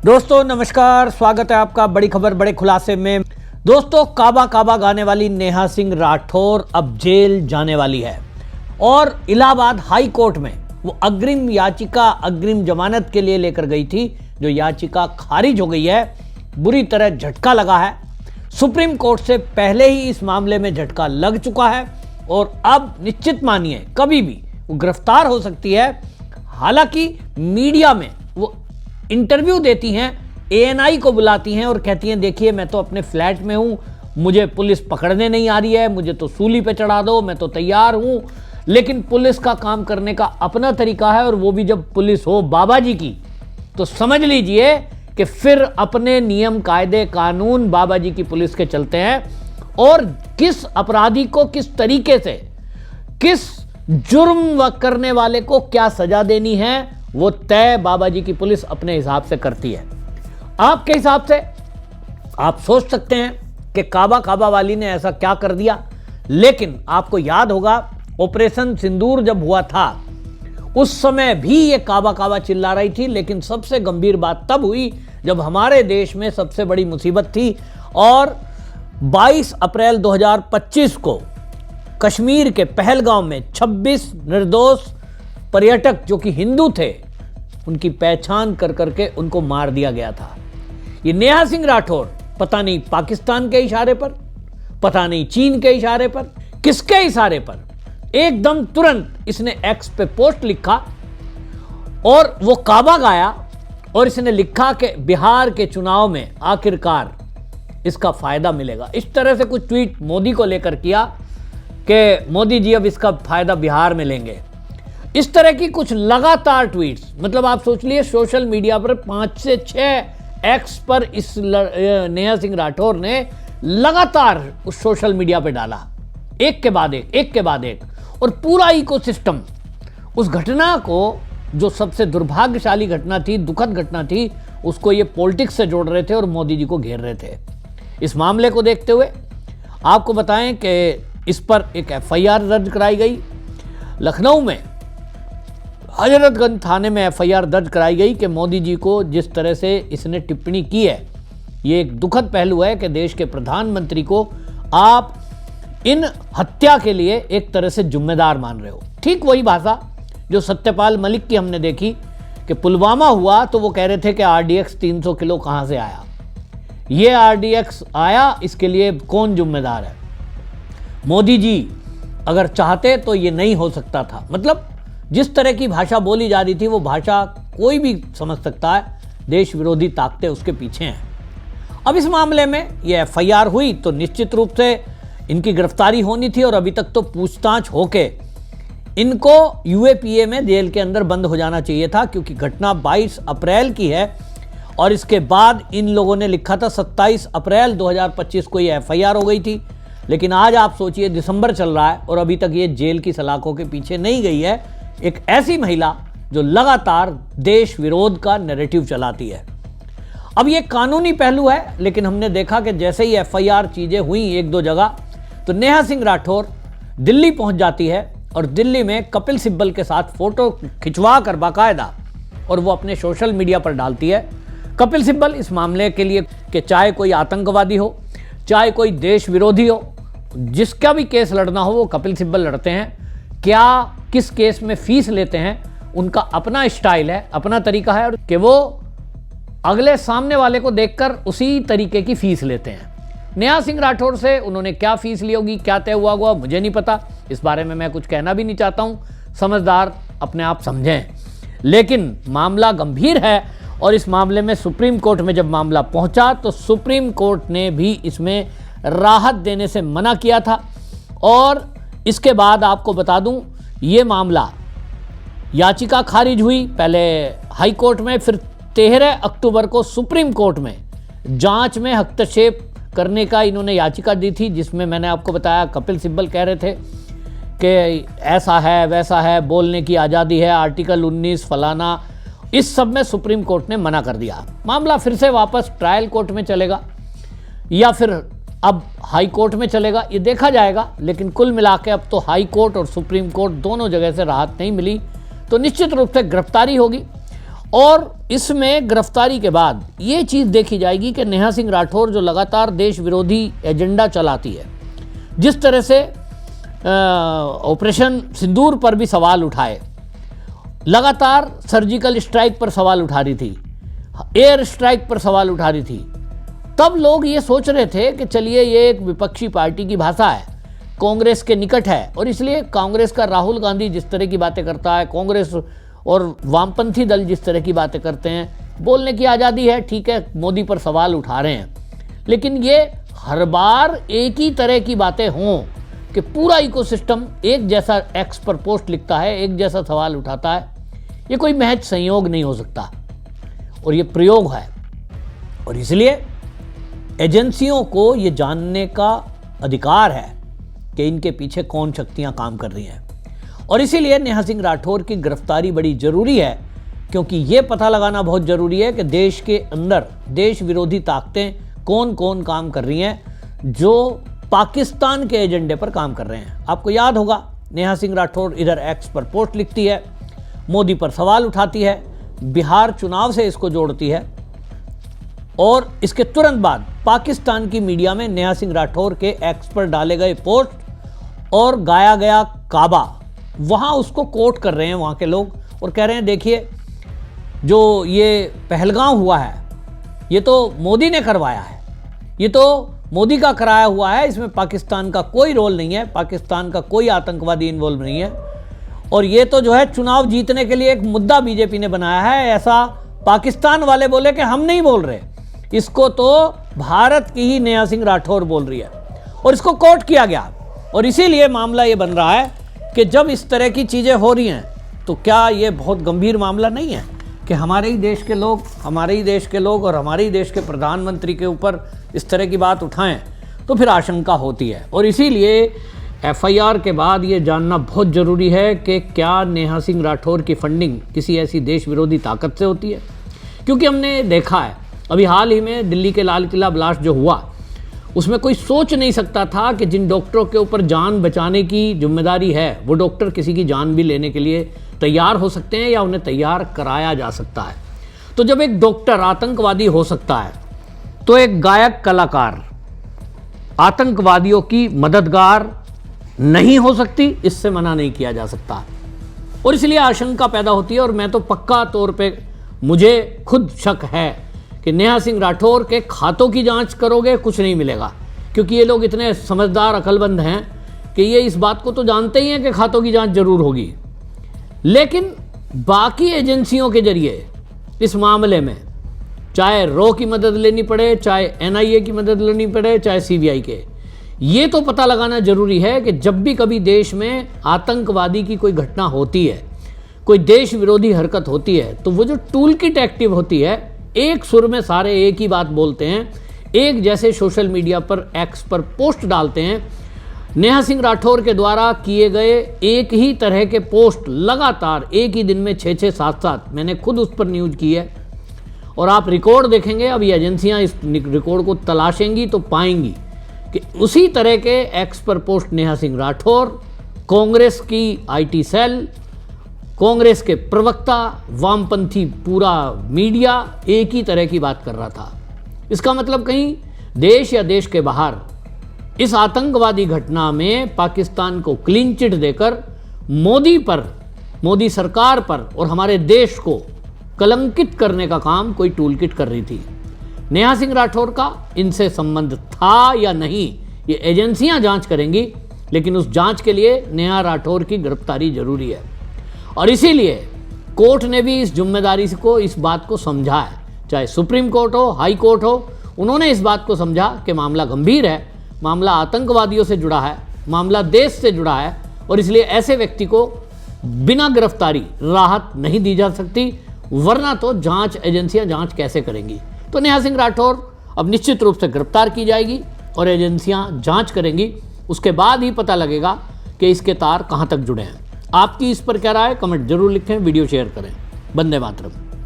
दोस्तों नमस्कार, स्वागत है आपका बड़ी खबर बड़े खुलासे में। दोस्तों, काबा काबा गाने वाली नेहा सिंह राठौर अब जेल जाने वाली है और इलाहाबाद हाई कोर्ट में वो अग्रिम याचिका अग्रिम जमानत के लिए लेकर गई थी, जो याचिका खारिज हो गई है। बुरी तरह झटका लगा है। सुप्रीम कोर्ट से पहले ही इस मामले में झटका लग चुका है और अब निश्चित मानिए कभी भी वो गिरफ्तार हो सकती है। हालांकि मीडिया में वो इंटरव्यू देती हैं, एएनआई को बुलाती हैं और कहती हैं देखिए मैं तो अपने फ्लैट में हूं, मुझे पुलिस पकड़ने नहीं आ रही है, मुझे तो सूली पे चढ़ा दो, मैं तो तैयार हूं। लेकिन पुलिस का काम करने का अपना तरीका है और वो भी जब पुलिस हो बाबा जी की, तो समझ लीजिए कि फिर अपने नियम कायदे कानून बाबा जी की पुलिस के चलते हैं और किस अपराधी को किस तरीके से, किस जुर्म करने वाले को क्या सजा देनी है, वो तय बाबा जी की पुलिस अपने हिसाब से करती है। आपके हिसाब से आप सोच सकते हैं कि काबा काबा वाली ने ऐसा क्या कर दिया, लेकिन आपको याद होगा ऑपरेशन सिंदूर जब हुआ था उस समय भी ये काबा काबा चिल्ला रही थी। लेकिन सबसे गंभीर बात तब हुई जब हमारे देश में सबसे बड़ी मुसीबत थी और 22 अप्रैल 2025 को कश्मीर के पहलगाम में 26 निर्दोष पर्यटक जो कि हिंदू थे, उनकी पहचान कर करके उनको मार दिया गया था। ये नेहा सिंह राठौर पता नहीं पाकिस्तान के इशारे पर, पता नहीं चीन के इशारे पर, किसके इशारे पर एकदम तुरंत इसने एक्स पे पोस्ट लिखा और वो काबा गाया और इसने लिखा कि बिहार के चुनाव में आखिरकार इसका फायदा मिलेगा। इस तरह से कुछ ट्वीट मोदी को लेकर किया कि मोदी जी अब इसका फायदा बिहार में लेंगे। इस तरह की कुछ लगातार ट्वीट्स, मतलब आप सोच लिए सोशल मीडिया पर 5 से 6 एक्स पर इस नेहा सिंह राठौर ने लगातार उस सोशल मीडिया पे डाला, एक के बाद एक और पूरा इकोसिस्टम उस घटना को, जो सबसे दुर्भाग्यशाली घटना थी, दुखद घटना थी, उसको ये पॉलिटिक्स से जोड़ रहे थे और मोदी जी को घेर रहे थे। इस मामले को देखते हुए आपको बताएं कि इस पर एक एफआईआर दर्ज कराई गई। लखनऊ में हजरतगंज थाने में एफआईआर दर्ज कराई गई कि मोदी जी को जिस तरह से इसने टिप्पणी की है, ये एक दुखद पहलू है कि देश के प्रधानमंत्री को आप इन हत्या के लिए एक तरह से जिम्मेदार मान रहे हो। ठीक वही भाषा जो सत्यपाल मलिक की हमने देखी कि पुलवामा हुआ तो वो कह रहे थे कि आरडीएक्स 300 किलो कहाँ से आया, ये आरडीएक्स आया, इसके लिए कौन जिम्मेदार है। मोदी जी अगर चाहते तो ये नहीं हो सकता था। मतलब जिस तरह की भाषा बोली जा रही थी वो भाषा कोई भी समझ सकता है, देश विरोधी ताकतें उसके पीछे हैं। अब इस मामले में ये एफआईआर हुई तो निश्चित रूप से इनकी गिरफ्तारी होनी थी और अभी तक तो पूछताछ होके इनको यूएपीए में जेल के अंदर बंद हो जाना चाहिए था, क्योंकि घटना 22 अप्रैल की है और इसके बाद इन लोगों ने लिखा था 27 अप्रैल 2025 को ये एफआईआर हो गई थी। लेकिन आज आप सोचिए दिसंबर चल रहा है और अभी तक ये जेल की सलाखों के पीछे नहीं गई है। एक ऐसी महिला जो लगातार देश विरोध का नैरेटिव चलाती है। अब ये कानूनी पहलू है, लेकिन हमने देखा कि जैसे ही एफआईआर चीजें हुई एक दो जगह, तो नेहा सिंह राठौर दिल्ली पहुंच जाती है और दिल्ली में कपिल सिब्बल के साथ फोटो खिंचवा कर बाकायदा और वो अपने सोशल मीडिया पर डालती है। कपिल सिब्बल इस मामले के लिए कि चाहे कोई आतंकवादी हो, चाहे कोई देश विरोधी हो, जिसका भी केस लड़ना हो वो कपिल सिब्बल लड़ते हैं। क्या किस केस में फीस लेते हैं, उनका अपना स्टाइल है, अपना तरीका है कि वो अगले सामने वाले को देखकर उसी तरीके की फीस लेते हैं। नेहा सिंह राठौर से उन्होंने क्या फीस ली होगी, क्या तय हुआ होगा, मुझे नहीं पता। इस बारे में मैं कुछ कहना भी नहीं चाहता हूं, समझदार अपने आप समझें। लेकिन मामला गंभीर है और इस मामले में सुप्रीम कोर्ट में जब मामला पहुंचा तो सुप्रीम कोर्ट ने भी इसमें राहत देने से मना किया था। और इसके बाद आपको बता दूं, ये मामला याचिका खारिज हुई पहले हाई कोर्ट में, फिर 13 अक्टूबर को सुप्रीम कोर्ट में जांच में हस्तक्षेप करने का इन्होंने याचिका दी थी, जिसमें मैंने आपको बताया कपिल सिब्बल कह रहे थे कि ऐसा है वैसा है, बोलने की आज़ादी है, आर्टिकल 19 फलाना, इस सब में सुप्रीम कोर्ट ने मना कर दिया। मामला फिर से वापस ट्रायल कोर्ट में चलेगा या फिर अब हाई कोर्ट में चलेगा, ये देखा जाएगा। लेकिन कुल मिला के अब तो हाई कोर्ट और सुप्रीम कोर्ट दोनों जगह से राहत नहीं मिली, तो निश्चित रूप से गिरफ्तारी होगी और इसमें गिरफ्तारी के बाद ये चीज़ देखी जाएगी कि नेहा सिंह राठौर जो लगातार देश विरोधी एजेंडा चलाती है, जिस तरह से ऑपरेशन सिंदूर पर भी सवाल उठाए, लगातार सर्जिकल स्ट्राइक पर सवाल उठा रही थी, एयर स्ट्राइक पर सवाल उठा रही थी, तब लोग ये सोच रहे थे कि चलिए ये एक विपक्षी पार्टी की भाषा है, कांग्रेस के निकट है, और इसलिए कांग्रेस का राहुल गांधी जिस तरह की बातें करता है, कांग्रेस और वामपंथी दल जिस तरह की बातें करते हैं, बोलने की आज़ादी है, ठीक है, मोदी पर सवाल उठा रहे हैं, लेकिन ये हर बार एक ही तरह की बातें हों कि पूरा इकोसिस्टम एक जैसा एक्स पर पोस्ट लिखता है, एक जैसा सवाल उठाता है, ये कोई महज संयोग नहीं हो सकता और ये प्रयोग है। और इसलिए एजेंसियों को ये जानने का अधिकार है कि इनके पीछे कौन शक्तियां काम कर रही हैं, और इसीलिए नेहा सिंह राठौर की गिरफ्तारी बड़ी जरूरी है, क्योंकि ये पता लगाना बहुत जरूरी है कि देश के अंदर देश विरोधी ताकतें कौन कौन काम कर रही हैं जो पाकिस्तान के एजेंडे पर काम कर रहे हैं। आपको याद होगा, नेहा सिंह राठौर इधर एक्स पर पोस्ट लिखती है, मोदी पर सवाल उठाती है, बिहार चुनाव से इसको जोड़ती है, और इसके तुरंत बाद पाकिस्तान की मीडिया में नेहा सिंह राठौर के एक्स पर डाले गए पोस्ट और गाया गया काबा, वहाँ उसको कोट कर रहे हैं वहाँ के लोग और कह रहे हैं देखिए जो ये पहलगाम हुआ है ये तो मोदी ने करवाया है, ये तो मोदी का कराया हुआ है, इसमें पाकिस्तान का कोई रोल नहीं है, पाकिस्तान का कोई आतंकवादी इन्वॉल्व नहीं है, और ये तो जो है चुनाव जीतने के लिए एक मुद्दा बीजेपी ने बनाया है, ऐसा पाकिस्तान वाले बोले कि हम नहीं बोल रहे, इसको तो भारत की ही नेहा सिंह राठौर बोल रही है, और इसको कोर्ट किया गया। और इसीलिए मामला ये बन रहा है कि जब इस तरह की चीज़ें हो रही हैं तो क्या ये बहुत गंभीर मामला नहीं है कि हमारे ही देश के लोग और हमारे ही देश के प्रधानमंत्री के ऊपर इस तरह की बात उठाएं, तो फिर आशंका होती है। और इसीलिए एफआईआर के बाद ये जानना बहुत ज़रूरी है कि क्या नेहा सिंह राठौर की फंडिंग किसी ऐसी देश विरोधी ताकत से होती है, क्योंकि हमने देखा है अभी हाल ही में दिल्ली के लाल किला ब्लास्ट जो हुआ, उसमें कोई सोच नहीं सकता था कि जिन डॉक्टरों के ऊपर जान बचाने की जिम्मेदारी है वो डॉक्टर किसी की जान भी लेने के लिए तैयार हो सकते हैं या उन्हें तैयार कराया जा सकता है। तो जब एक डॉक्टर आतंकवादी हो सकता है तो एक गायक कलाकार आतंकवादियों की मददगार नहीं हो सकती, इससे मना नहीं किया जा सकता। और इसलिए आशंका पैदा होती है, और मैं तो पक्का तौर पे मुझे खुद शक है कि नेहा सिंह राठौर के खातों की जांच करोगे कुछ नहीं मिलेगा, क्योंकि ये लोग इतने समझदार अक्लमंद हैं कि ये इस बात को तो जानते ही हैं कि खातों की जांच जरूर होगी, लेकिन बाकी एजेंसियों के जरिए इस मामले में चाहे रॉ की मदद लेनी पड़े, चाहे एनआईए की मदद लेनी पड़े, चाहे सीबीआई के, ये तो पता लगाना जरूरी है कि जब भी कभी देश में आतंकवादी की कोई घटना होती है, कोई देश विरोधी हरकत होती है, तो वो जो टूल किट एक्टिव होती है, एक सुर में सारे एक ही बात बोलते हैं, एक जैसे सोशल मीडिया पर एक्स पर पोस्ट डालते हैं। नेहा सिंह राठौर के द्वारा किए गए एक ही तरह के पोस्ट लगातार एक ही दिन में 6-6, 7-7, मैंने खुद उस पर न्यूज़ की है, और आप रिकॉर्ड देखेंगे, अभी एजेंसियां इस रिकॉर्ड को तलाशेंगी तो पाएंगी कि उसी तरह के एक्स पर पोस्ट नेहा सिंह राठौर, कांग्रेस की आईटी सेल, कांग्रेस के प्रवक्ता, वामपंथी पूरा मीडिया एक ही तरह की बात कर रहा था। इसका मतलब कहीं देश या देश के बाहर इस आतंकवादी घटना में पाकिस्तान को क्लीन चिट देकर मोदी पर, मोदी सरकार पर और हमारे देश को कलंकित करने का काम कोई टूल किट कर रही थी। नेहा सिंह राठौर का इनसे संबंध था या नहीं, ये एजेंसियां जांच करेंगी, लेकिन उस जांच के लिए नेहा राठौर की गिरफ्तारी जरूरी है। और इसीलिए कोर्ट ने भी इस जिम्मेदारी को, इस बात को समझा है, चाहे सुप्रीम कोर्ट हो, हाई कोर्ट हो, उन्होंने इस बात को समझा कि मामला गंभीर है, मामला आतंकवादियों से जुड़ा है, मामला देश से जुड़ा है, और इसलिए ऐसे व्यक्ति को बिना गिरफ्तारी राहत नहीं दी जा सकती, वरना तो जांच एजेंसियां जांच कैसे करेंगी। तो नेहा सिंह राठौर अब निश्चित रूप से गिरफ्तार की जाएगी और एजेंसियां जांच करेंगी, उसके बाद ही पता लगेगा कि इसके तार कहां तक जुड़े हैं। आपकी इस पर क्या राय है, कमेंट जरूर लिखें, वीडियो शेयर करें। वंदे मातरम।